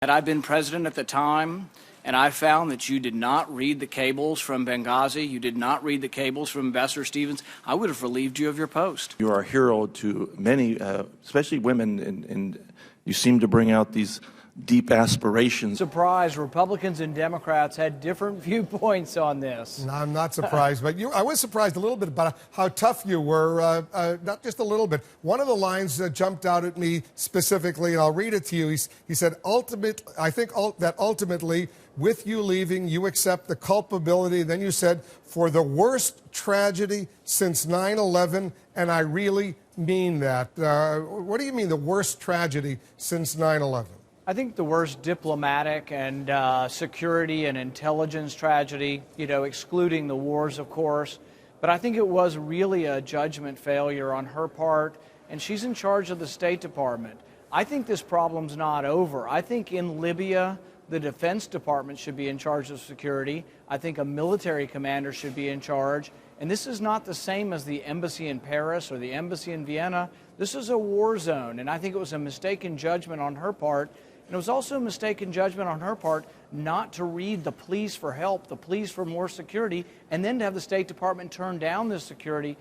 Had I been president at the time, and I found that you did not read the cables from Benghazi, you did not read the cables from Ambassador Stevens, I would have relieved you of your post. You are a hero to many, especially women, and you seem to bring out these deep aspirations. Surprised Republicans and Democrats had different viewpoints on this. No, I'm not surprised, but I was surprised a little bit about how tough you were, not just a little bit. One of the lines that jumped out at me specifically, and I'll read it to you, he said, that ultimately, with you leaving, you accept the culpability. Then you said, for the worst tragedy since 9/11, and I really mean that. What do you mean, the worst tragedy since 9/11? I think the worst diplomatic and security and intelligence tragedy, excluding the wars, of course. But I think it was really a judgment failure on her part, and she's in charge of the State Department. I think this problem's not over. I think in Libya, the Defense Department should be in charge of security. I think a military commander should be in charge. And this is not the same as the embassy in Paris or the embassy in Vienna. This is a war zone, and I think it was a mistaken judgment on her part. And it was also a mistaken judgment on her part not to read the pleas for help, the pleas for more security, and then to have the State Department turn down this security.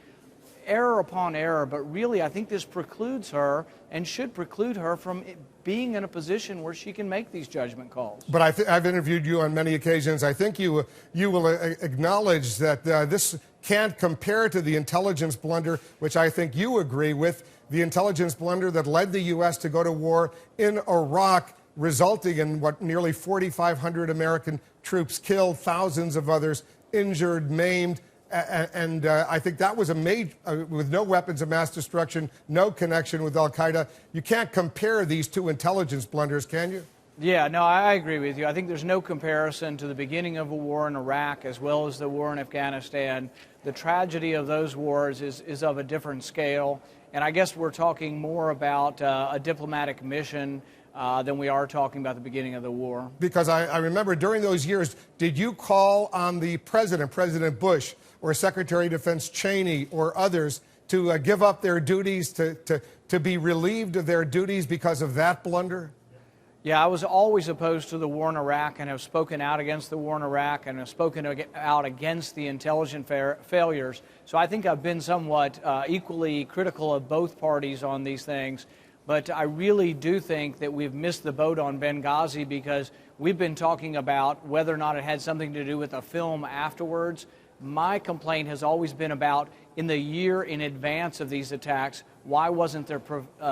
Error upon error, but really I think this precludes her and should preclude her from being in a position where she can make these judgment calls. But I've interviewed you on many occasions. I think you will acknowledge that this can't compare to the intelligence blunder, which I think you agree with, the intelligence blunder that led the U.S. to go to war in Iraq, resulting in what nearly 4,500 American troops killed, thousands of others injured, maimed. And I think that was a major, with no weapons of mass destruction, no connection with al-Qaeda. You can't compare these two intelligence blunders, can you? Yeah, no, I agree with you. I think there's no comparison to the beginning of a war in Iraq as well as the war in Afghanistan. The tragedy of those wars is of a different scale. And I guess we're talking more about a diplomatic mission than we are talking about the beginning of the war. Because I remember during those years, did you call on the president, President Bush, or Secretary of Defense Cheney or others to give up their duties, to be relieved of their duties because of that blunder? Yeah, I was always opposed to the war in Iraq and have spoken out against the war in Iraq and have spoken out against the intelligence failures. So I think I've been somewhat equally critical of both parties on these things. But I really do think that we've missed the boat on Benghazi because we've been talking about whether or not it had something to do with a film afterwards. My complaint has always been about, in the year in advance of these attacks, why wasn't there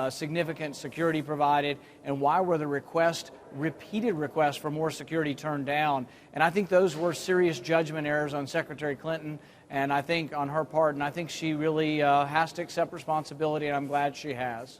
significant security provided, and why were the repeated requests for more security turned down? And I think those were serious judgment errors on Secretary Clinton, and I think on her part, and I think she really has to accept responsibility, and I'm glad she has.